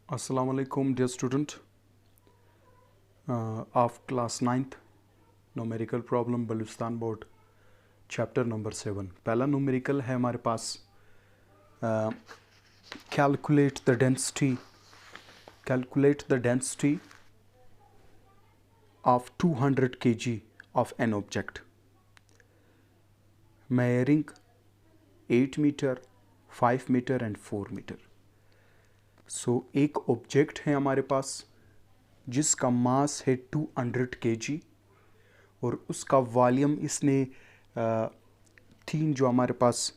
Assalamu alaikum dear student of class 9th numerical problem Balochistan board chapter number 7। पहला numerical है हमारे पास calculate the density of 200 kg of an object measuring 8 meter 5 meter and 4 meter। सो एक object है हमारे पास जिसका मास है 200 kg और उसका वॉल्यूम इसने तीन जो हमारे पास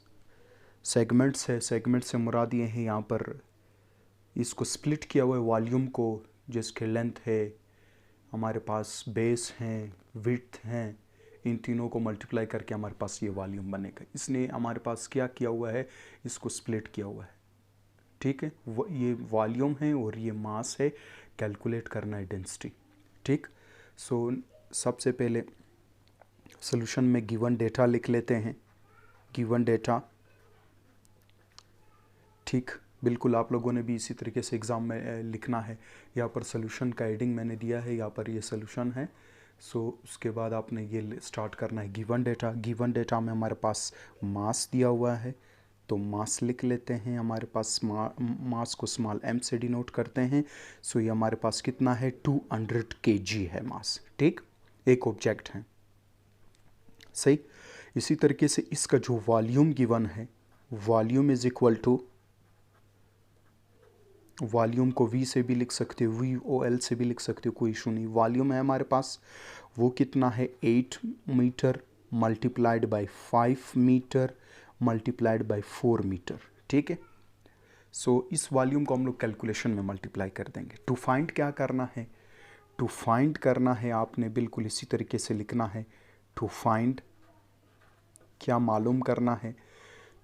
सेगमेंट्स है, सेगमेंट से मुराद ये हैं यहाँ पर इसको स्प्लिट किया हुआ है वॉल्यूम को, जिसके लेंथ है हमारे पास, बेस हैं, विड्थ हैं, इन तीनों को मल्टीप्लाई करके हमारे पास ये वॉल्यूम बनेगा। इसने हमारे पास क्या किया हुआ है, इसको स्प्लिट किया हुआ है। ठीक है, ये वॉल्यूम है और ये मास है, कैलकुलेट करना है डेंसिटी। ठीक, सो सबसे पहले सॉल्यूशन में गिवन डेटा लिख लेते हैं। गिवन डेटा, ठीक, बिल्कुल आप लोगों ने भी इसी तरीके से एग्ज़ाम में लिखना है। यहाँ पर सॉल्यूशन का हेडिंग मैंने दिया है, यहाँ पर ये सॉल्यूशन है। सो उसके बाद आपने ये स्टार्ट करना है गिवन डेटा। गिवन डेटा में हमारे पास मास दिया हुआ है, तो मास लिख लेते हैं। हमारे पास मास को स्मॉल m से डिनोट करते हैं। सो ये हमारे पास कितना है, 200 kg है मास। ठीक, एक ऑब्जेक्ट है, सही। इसी तरीके से इसका जो वॉल्यूम गिवन है, volume is equal to, volume को V से भी लिख सकते हो, VOL से भी लिख सकते हो, कोई इशू नहीं। वॉल्यूम है हमारे पास, वो कितना है, 8 meter multiplied by 5 meter multiplied by 4 meter. ठीक है, सो इस वॉल्यूम को हम लोग कैलकुलेशन में मल्टीप्लाई कर देंगे। टू फाइंड क्या करना है, टू फाइंड करना है आपने बिल्कुल इसी तरीके से लिखना है। टू फाइंड क्या मालूम करना है,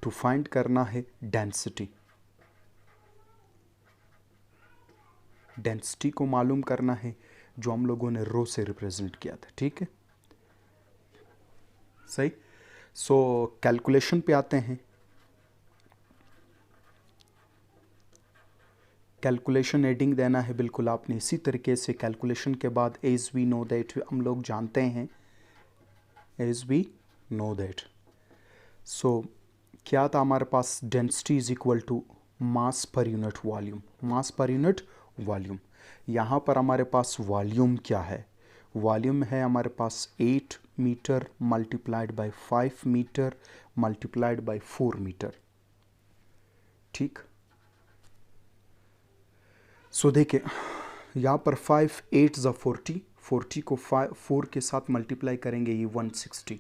टू फाइंड करना है डेंसिटी। डेंसिटी को मालूम करना है, जो हम लोगों ने रो से रिप्रेजेंट किया था। ठीक है, सही। सो कैलकुलेशन पे आते हैं। कैलकुलेशन हेडिंग देना है बिल्कुल आपने इसी तरीके से। कैलकुलेशन के बाद एज वी नो दैट, हम लोग जानते हैं, as we know that. So क्या था हमारे पास, density is equal to mass per unit volume. Mass per unit volume, यहाँ पर हमारे पास वॉल्यूम क्या है, वॉल्यूम है हमारे पास 8 meter multiplied by 5 meter multiplied by 4 meter. ठीक, सो देखिए यहाँ पर 5 8 ज़ा 40, 40 को 4 के साथ मल्टीप्लाई करेंगे, ये 160।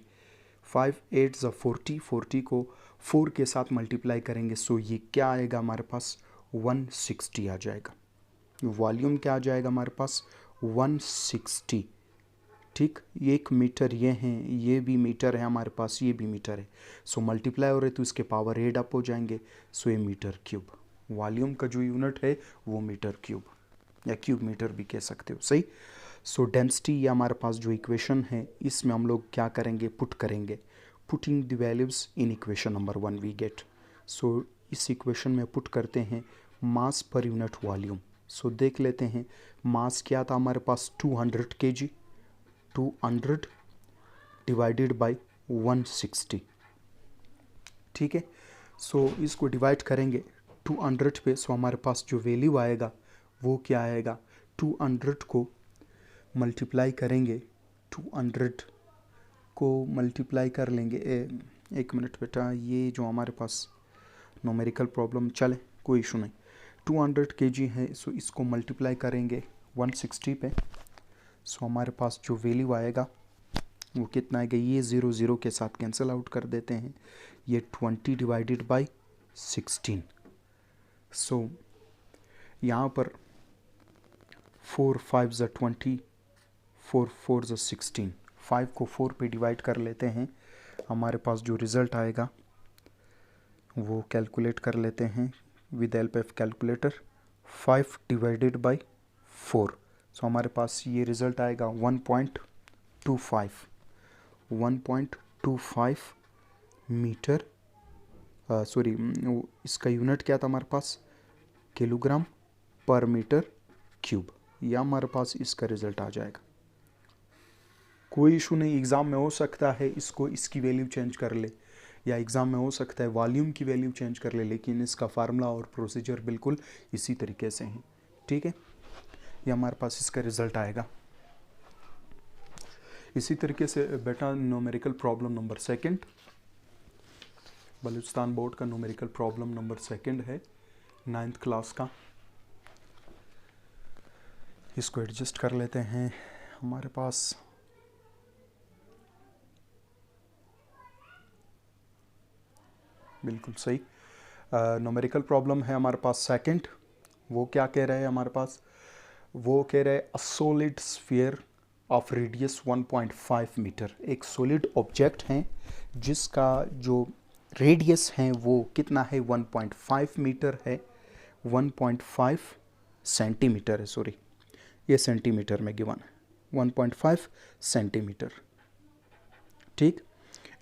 5 8 ज़ा 40, 40 को 4 के साथ मल्टीप्लाई करेंगे, सो ये क्या आएगा हमारे पास, 160 आ जाएगा। वॉल्यूम क्या आ जाएगा हमारे पास, 160। ठीक, ये एक मीटर ये हैं, ये भी मीटर है हमारे पास, ये भी मीटर है। सो मल्टीप्लाई हो रहे तो इसके पावर एड अप हो जाएंगे। सो ये मीटर क्यूब, वॉल्यूम का जो यूनिट है वो मीटर क्यूब या क्यूब मीटर भी कह सकते हो, सही। सो डेंसिटी, ये हमारे पास जो इक्वेशन है, इसमें हम लोग क्या करेंगे, पुट करेंगे। Putting the values in equation number 1 we get. So इस इक्वेशन में पुट करते हैं मास पर यूनिट वॉल्यूम। सो देख लेते हैं, मास क्या था हमारे पास, 200 kg, 200 डिवाइडेड बाई 160। ठीक है, सो इसको डिवाइड करेंगे 200 पे। सो हमारे पास जो वैल्यू आएगा वो क्या आएगा, 200 को मल्टीप्लाई करेंगे, 200 को मल्टीप्लाई कर लेंगे। एक मिनट बेटा, ये जो हमारे पास न्यूमेरिकल प्रॉब्लम, चले कोई इशू नहीं। 200 kg है, सो इसको मल्टीप्लाई करेंगे 160 पे। सो हमारे पास जो वैल्यू आएगा वो कितना आएगा, ये 0 0 के साथ कैंसिल आउट कर देते हैं, ये 20 डिवाइडेड बाई 16। सो यहाँ पर 4 5 ज़ा 20, 4 4 ज़ा 16, 5 को 4 पे डिवाइड कर लेते हैं। हमारे पास जो रिज़ल्ट आएगा वो कैलकुलेट कर लेते हैं with help of calculator. 5 divided by 4, सो हमारे पास ये रिज़ल्ट आएगा 1.25, 1.25 मीटर। सॉरी, इसका यूनिट क्या था हमारे पास, किलोग्राम पर मीटर क्यूब। या हमारे पास इसका रिजल्ट आ जाएगा। कोई इशू नहीं, एग्ज़ाम में हो सकता है इसको इसकी वैल्यू चेंज कर ले, या एग्ज़ाम में हो सकता है वॉल्यूम की वैल्यू चेंज कर ले, लेकिन इसका फार्मूला और प्रोसीजर बिल्कुल इसी तरीके से हैं। ठीक है, ये हमारे पास इसका रिजल्ट आएगा। इसी तरीके से बेटा numerical problem number second, Balochistan board का न्यूमेरिकल प्रॉब्लम नंबर सेकंड है 9th क्लास का। इसको एडजस्ट कर लेते हैं। हमारे पास बिल्कुल सही न्यूमेरिकल प्रॉब्लम है हमारे पास सेकंड। वो क्या कह रहे हैं हमारे पास, वो कह रहे हैं a solid sphere of radius 1.5 meter. एक सॉलिड ऑब्जेक्ट है जिसका जो रेडियस है वो कितना है, 1.5 मीटर है, 1.5 सेंटीमीटर है, सॉरी ये सेंटीमीटर में गिवन है, 1.5 सेंटीमीटर। ठीक,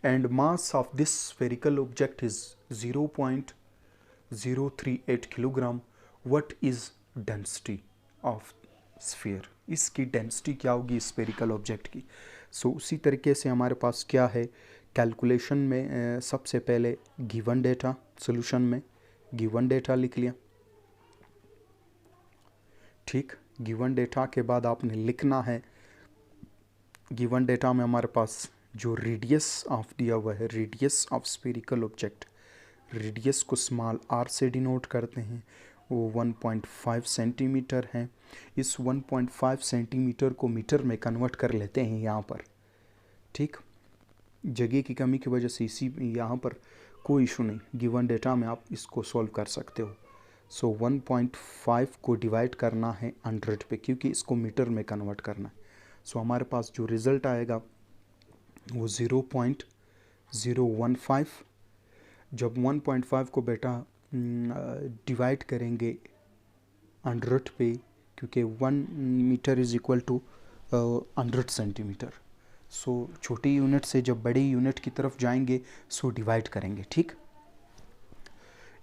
and mass of this spherical object is 0.038 kilogram. What is density of sphere, इसकी डेंसिटी क्या होगी स्फेरिकल ऑब्जेक्ट की। सो उसी तरीके से हमारे पास क्या है कैलकुलेशन में, सबसे पहले गिवन डेटा, सॉल्यूशन में गिवन डेटा लिख लिया। ठीक, गिवन डेटा के बाद आपने लिखना है, गिवन डेटा में हमारे पास जो रेडियस ऑफ दिया हुआ है, radius of spherical object, radius को स्मॉल आर से डिनोट करते हैं, वो 1.5 सेंटीमीटर है। इस 1.5 सेंटीमीटर को मीटर में कन्वर्ट कर लेते हैं यहाँ पर। ठीक, जगह की कमी की वजह से इसी यहाँ पर कोई इशू नहीं, गिवन डेटा में आप इसको सॉल्व कर सकते हो। सो 1.5 को डिवाइड करना है 100 पे, क्योंकि इसको मीटर में कन्वर्ट करना है। सो हमारे पास जो रिज़ल्ट आएगा वो 0.015। जब 1.5 को बेटा डिवाइड करेंगे 100 पे, क्योंकि 1 metre is equal to 100 centimetre. So छोटी यूनिट से जब बड़ी यूनिट की तरफ जाएंगे सो डिवाइड करेंगे। ठीक,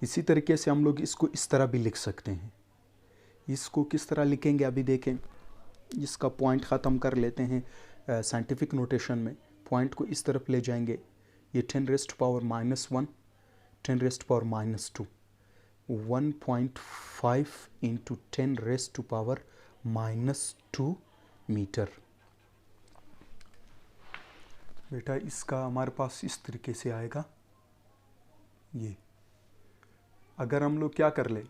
इसी तरीके से हम लोग इसको इस तरह भी लिख सकते हैं। इसको किस तरह लिखेंगे अभी देखें, इसका पॉइंट ख़त्म कर लेते हैं साइंटिफिक नोटेशन में। पॉइंट को इस तरफ ले जाएंगे, ये 10 raised power -1, 10 raised power -2, 1.5 into 10 raised to power -2 meter. बेटा इसका हमारे पास इस तरीके से आएगा। ये अगर हम लोग क्या कर ले,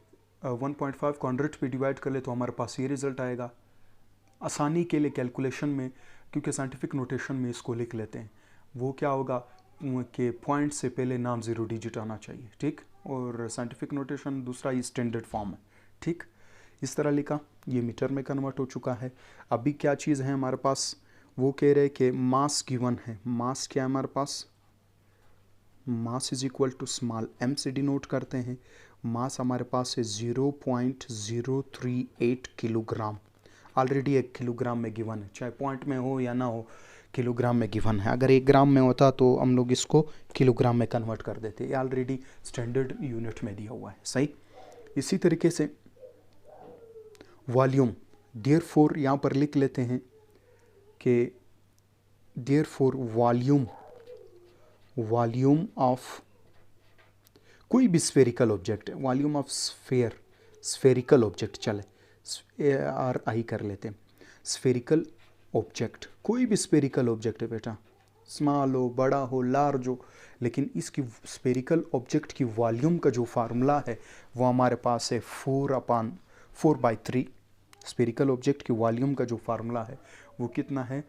1.5 को 100 पे डिवाइड कर ले तो हमारे पास ये रिज़ल्ट आएगा। आसानी के लिए कैलकुलेशन में, क्योंकि साइंटिफिक नोटेशन में इसको लिख लेते हैं, वो क्या होगा कि पॉइंट से पहले नॉन ज़ीरो डिजिट आना चाहिए। ठीक, और साइंटिफिक नोटेशन दूसरा ये स्टैंडर्ड फॉर्म है। ठीक, इस तरह लिखा, ये मीटर में कन्वर्ट हो चुका है। अभी क्या चीज़ है हमारे पास, वो कह रहे हैं कि मास गिवन है। मास क्या है हमारे पास, mass is equal to small m से डिनोट करते हैं। मास हमारे पास है 0.038 किलोग्राम। ऑलरेडी 1 किलोग्राम में गिवन है, चाहे पॉइंट में हो या ना हो, किलोग्राम में गिवन है। अगर 1 ग्राम में होता तो हम लोग इसको किलोग्राम में कन्वर्ट कर देते, ये ऑलरेडी स्टैंडर्ड यूनिट में दिया हुआ है। सही, इसी तरीके से वॉल्यूम, देयरफॉर यहाँ पर लिख लेते हैं कि देयरफॉर वॉल्यूम ऑफ कोई भी स्फेरिकल ऑब्जेक्ट है, वॉल्यूम ऑफ स्फेरिकल ऑब्जेक्ट, चले SPHERI कर लेते हैं। स्फेरिकल ऑब्जेक्ट, कोई भी स्फेरिकल ऑब्जेक्ट है बेटा, स्मॉल हो, बड़ा हो, लार्ज हो, लेकिन इसकी स्फेरिकल ऑब्जेक्ट की वॉल्यूम का जो फार्मूला है वो हमारे पास है 4/3। स्फेरिकल ऑब्जेक्ट की वॉल्यूम का जो फार्मूला है वो कितना है,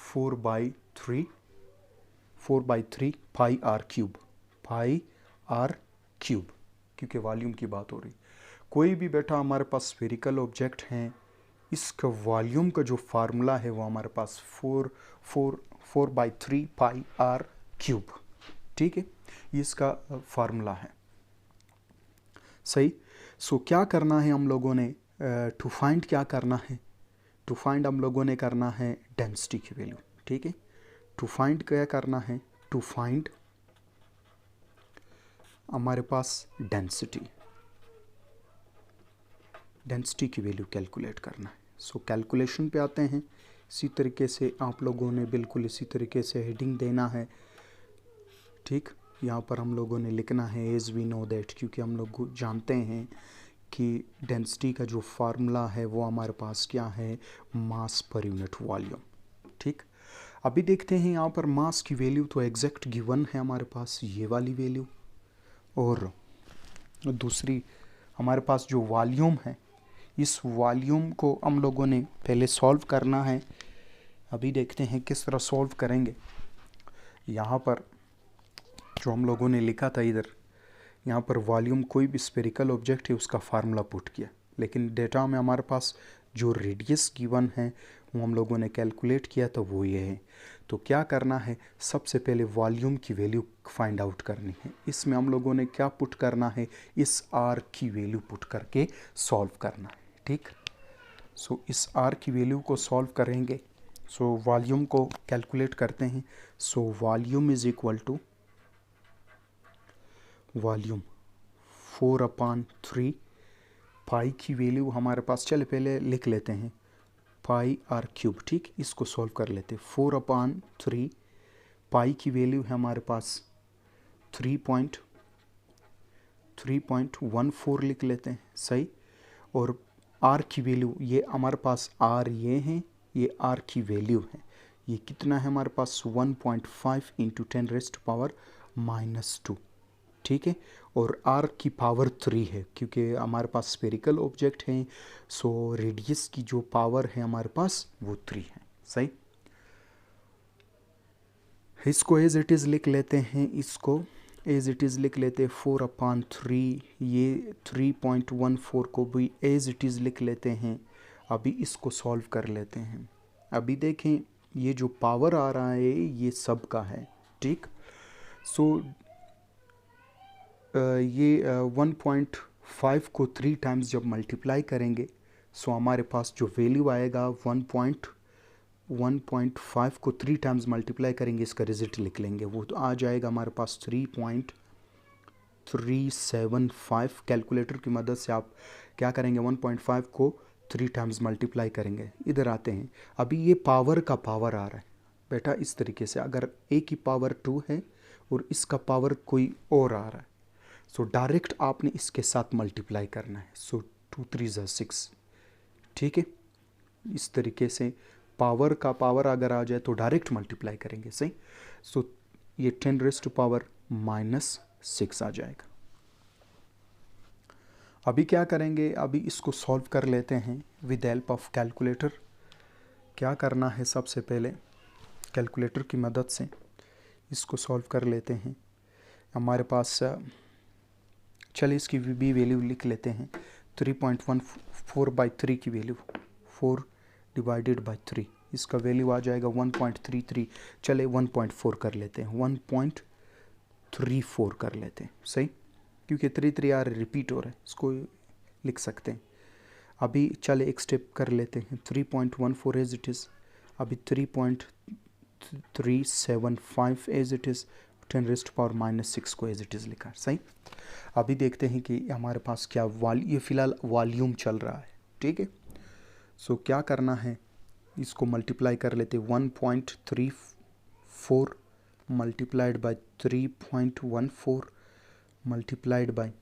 4/3 पाई आर क्यूब, क्योंकि वॉल्यूम की बात हो रही। कोई भी बेटा हमारे पास स्फेरिकल ऑब्जेक्ट हैं, इसका वॉल्यूम का जो फार्मूला है वो हमारे पास 4/3 पाई आर क्यूब। ठीक है, ये इसका फार्मूला है। सही, सो क्या करना है हम लोगों ने, टू फाइंड क्या करना है, टू फाइंड हम लोगों ने करना है डेंसिटी की वैल्यू। ठीक है, टू फाइंड क्या करना है, टू फाइंड हमारे पास डेंसिटी डेंसिटी की वैल्यू कैलकुलेट करना है। सो कैलकुलेशन पे आते हैं। इसी तरीके से आप लोगों ने बिल्कुल इसी तरीके से हेडिंग देना है, ठीक। यहाँ पर हम लोगों ने लिखना है एज वी नो दैट, क्योंकि हम लोग जानते हैं कि डेंसिटी का जो फार्मूला है वो हमारे पास क्या है, मास पर यूनिट वॉल्यूम, ठीक। अभी देखते हैं यहाँ पर मास की वैल्यू तो एग्जैक्ट गिवन है हमारे पास, ये वाली वैल्यू, और दूसरी हमारे पास जो वॉल्यूम है, इस वॉल्यूम को हम लोगों ने पहले सॉल्व करना है। अभी देखते हैं किस तरह सॉल्व करेंगे। यहाँ पर जो हम लोगों ने लिखा था इधर, यहाँ पर वॉल्यूम कोई भी स्फेरिकल ऑब्जेक्ट है उसका फार्मूला पुट किया, लेकिन डेटा में हमारे पास जो रेडियस गिवन है वो हम लोगों ने कैलकुलेट किया तो वो ये है। तो क्या करना है, सबसे पहले वॉल्यूम की वैल्यू फाइंड आउट करनी है। इसमें हम लोगों ने क्या पुट करना है, इस आर की वैल्यू पुट करके सॉल्व करना है, ठीक। सो इस आर की वैल्यू को सॉल्व करेंगे। सो वॉल्यूम को कैलकुलेट करते हैं। So volume is equal to volume 4/3, pi की वैल्यू हमारे पास, चले पहले लिख लेते हैं पाई आर क्यूब, ठीक। इसको सॉल्व कर लेते हैं। 4/3 पाई की वैल्यू है हमारे पास 3.14 लिख लेते हैं, सही। और आर की वैल्यू, ये हमारे पास आर ये है, ये आर की वैल्यू है, ये कितना है हमारे पास 1.5 इंटू 10⁻⁻², ठीक है। और आर की पावर 3 है, क्योंकि हमारे पास स्फेरिकल ऑब्जेक्ट हैं, सो रेडियस की जो पावर है हमारे पास वो 3 है, सही। इसको एज इट इज़ लिख लेते हैं, इसको एज इट इज़ लिख लेते हैं 4/3, ये 3.14 को भी एज इट इज़ लिख लेते हैं। अभी इसको सॉल्व कर लेते हैं। अभी देखें ये जो पावर आ रहा है ये सब का है, ठीक। सो ये 1.5 को 3 टाइम्स जब मल्टीप्लाई करेंगे, सो हमारे पास जो वैल्यू आएगा 1.5 को 3 टाइम्स मल्टीप्लाई करेंगे, इसका रिजल्ट लिख लेंगे, वो तो आ जाएगा हमारे पास 3.375। कैलकुलेटर की मदद से आप क्या करेंगे, 1.5 को 3 टाइम्स मल्टीप्लाई करेंगे। इधर आते हैं, अभी ये पावर का पावर आ रहा है बेटा इस तरीके से, अगर a की पावर 2 है और इसका पावर कोई और आ रहा है, सो डायरेक्ट आपने इसके साथ मल्टीप्लाई करना है। सो 2 3 6, ठीक है। इस तरीके से पावर का पावर अगर आ जाए तो डायरेक्ट मल्टीप्लाई करेंगे, सही। सो ये 10⁻⁻6 आ जाएगा। अभी क्या करेंगे, अभी इसको सॉल्व कर लेते हैं विद हेल्प ऑफ कैलकुलेटर। क्या करना है, सबसे पहले कैलकुलेटर की मदद से इसको सॉल्व कर लेते हैं। हमारे पास चलिए इसकी भी वैल्यू लिख लेते हैं। 3.14/3 की वैल्यू 4/3, इसका वैल्यू आ जाएगा 1.33। चले 1.4 कर लेते हैं, 1.34 कर लेते हैं, सही, क्योंकि 3 यार रिपीट हो रहा है, इसको लिख सकते हैं। अभी चले एक स्टेप कर लेते हैं, 3.14 एज इट इज़, अभी 3.375 एज इट इज़, 10⁻⁻6 को एज इट इज़ लिखा, सही। अभी देखते हैं कि हमारे पास क्या ये फ़िलहाल वॉल्यूम चल रहा है, ठीक है। सो क्या करना है, इसको मल्टीप्लाई कर लेते, 1.34 मल्टीप्लाइड बाय 3.14 मल्टीप्लाइड बाय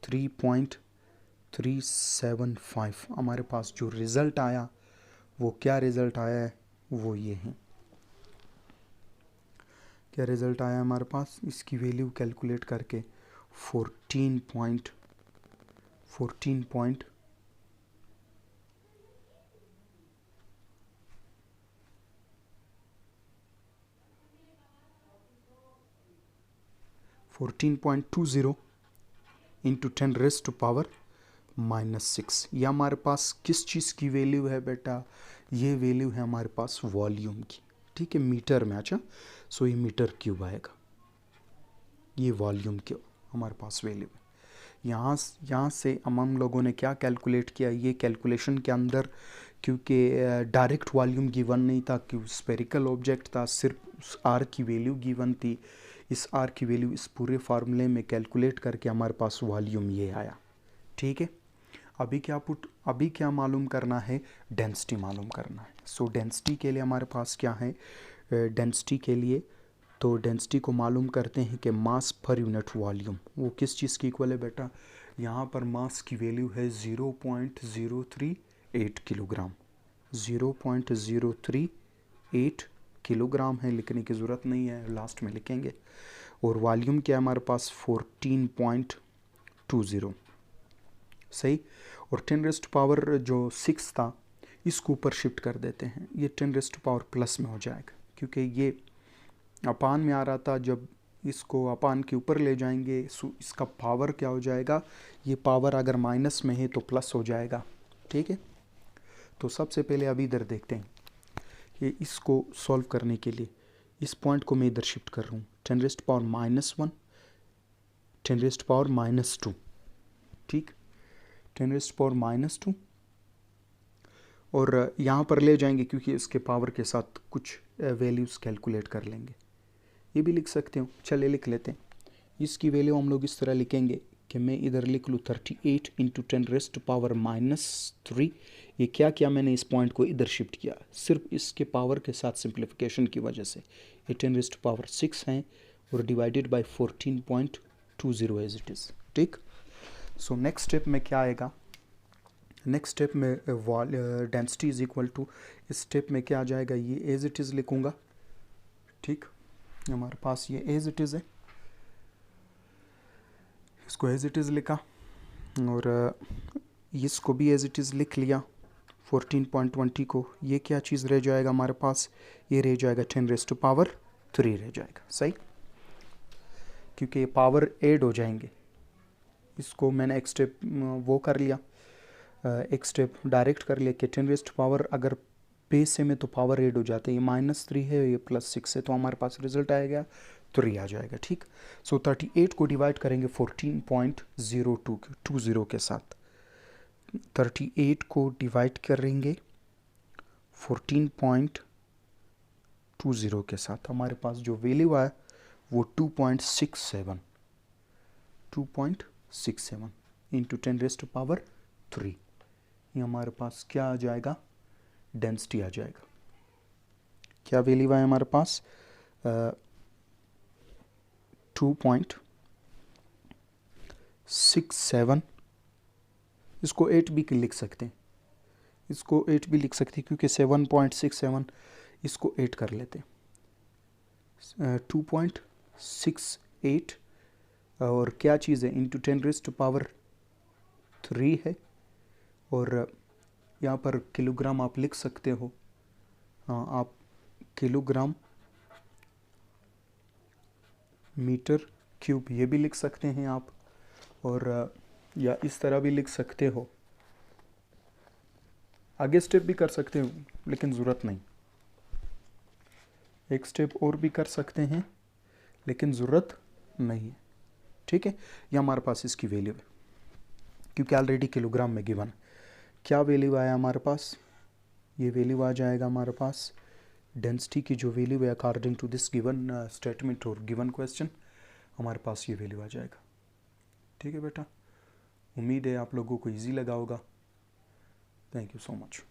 3.375। हमारे पास जो रिज़ल्ट आया वो क्या रिज़ल्ट आया है, वो ये है। क्या रिज़ल्ट आया हमारे पास, इसकी वैल्यू कैलकुलेट करके 14.14 14.20 इंटू 10⁻⁻6। ये हमारे पास किस चीज़ की वैल्यू है बेटा, ये वैल्यू है हमारे पास वॉल्यूम की, ठीक है, मीटर में। अच्छा, सो ये मीटर क्यूब आएगा, ये वॉल्यूम की हमारे पास वैल्यू है। यहाँ से हम लोगों ने क्या कैलकुलेट किया, ये कैलकुलेशन के अंदर, क्योंकि डायरेक्ट वॉल्यूम गिवन नहीं था, क्योंकि स्फेरिकल ऑब्जेक्ट था, सिर्फ आर की वैल्यू गिवन थी। इस आर की वैल्यू इस पूरे फार्मूले में कैलकुलेट करके हमारे पास वॉल्यूम ये आया, ठीक है। अभी क्या मालूम करना है, डेंसिटी मालूम करना है। सो डेंसिटी के लिए हमारे पास क्या है, डेंसिटी के लिए तो डेंसिटी को मालूम करते हैं कि मास पर यूनिट वॉल्यूम वो किस चीज़ की इक्वल है बेटा, यहाँ पर मास की वैल्यू है 0.038 किलोग्राम, 0.038 किलोग्राम है, लिखने की ज़रूरत नहीं है, लास्ट में लिखेंगे। और वॉल्यूम क्या है हमारे पास 14.20, सही। और 10 रेस्ट पावर जो 6 था इसको ऊपर शिफ्ट कर देते हैं, ये 10 रेस्ट पावर प्लस में हो जाएगा, क्योंकि ये अपान में आ रहा था, जब इसको अपान के ऊपर ले जाएंगे इसका पावर क्या हो जाएगा, ये पावर अगर माइनस में है तो प्लस हो जाएगा, ठीक है। तो सबसे पहले अभी इधर देखते हैं कि इसको सॉल्व करने के लिए इस पॉइंट को मैं इधर शिफ्ट कर रहा हूँ, 10 रेस्ट पावर -1, 10 रेस्ट पावर -2, ठीक, 10 रेस्ट पावर -2, और यहाँ पर ले जाएंगे क्योंकि इसके पावर के साथ कुछ वैल्यूज़ कैलकुलेट कर लेंगे, ये भी लिख सकते हो, चलिए लिख लेते हैं। इसकी वैल्यू हम लोग इस तरह लिखेंगे कि मैं इधर लिख लूँ 38 × 10 रेस्ट पावर -3। ये क्या किया मैंने, इस पॉइंट को इधर शिफ्ट किया सिर्फ इसके पावर के साथ सिंप्लीफिकेशन की वजह से। ये 10 रेस्ट पावर 6 हैं और divided by 14.20 as it is, ठीक। सो नेक्स्ट स्टेप में क्या आएगा, नेक्स्ट स्टेप में डेंसिटी इज इक्वल टू, इस स्टेप में क्या आ जाएगा, ये एज इट इज़ लिखूँगा, ठीक। हमारे पास ये एज इट इज़ है, इसको एज इट इज़ लिखा और इसको भी एज इट इज़ लिख लिया 14.20 को। ये क्या चीज़ रह जाएगा हमारे पास, ये रह जाएगा 10 रेस्ट पावर 3 रह जाएगा, सही, क्योंकि ये पावर ऐड हो जाएंगे। इसको मैंने एक स्टेप वो कर लिया, एक स्टेप डायरेक्ट कर लिया कि 10 रेस्ट पावर अगर बेस में तो पावर ऐड हो जाते हैं, ये -3 है, ये +6 है, तो हमारे पास रिजल्ट आएगा 3 आ जाएगा, ठीक। सो 38 को डिवाइड करेंगे 14.02 के साथ, 38 को डिवाइड करेंगे 14.20 के साथ, हमारे पास जो वैल्यू आया वो 2.67 इंटू 10 रेस्ट पावर 3, ये हमारे पास क्या आ जाएगा, डेंसिटी आ जाएगा। क्या वैल्यू है हमारे पास, 2.67, इसको 8 भी लिख सकते हैं, इसको 8 भी लिख सकते हैं क्योंकि 7.67, इसको 8 कर लेते हैं, 2.68 और क्या चीज़ है, इंटू 10 रेस्ट पावर 3 है, और यहाँ पर किलोग्राम आप लिख सकते हो, हाँ आप किलोग्राम मीटर क्यूब ये भी लिख सकते हैं आप, और या इस तरह भी लिख सकते हो, आगे स्टेप भी कर सकते हो लेकिन ज़रूरत नहीं, एक स्टेप और भी कर सकते हैं लेकिन ज़रूरत नहीं है, ठीक है। ये हमारे पास इसकी वैल्यू है क्योंकि ऑलरेडी किलोग्राम में गिवन। क्या वैल्यू आया हमारे पास, ये वैल्यू आ जाएगा हमारे पास डेंसिटी की जो वैल्यू है according to this given statement और गिवन क्वेश्चन, हमारे पास ये वैल्यू आ जाएगा, ठीक है बेटा। उम्मीद है आप लोगों को इजी लगा होगा। Thank you so much.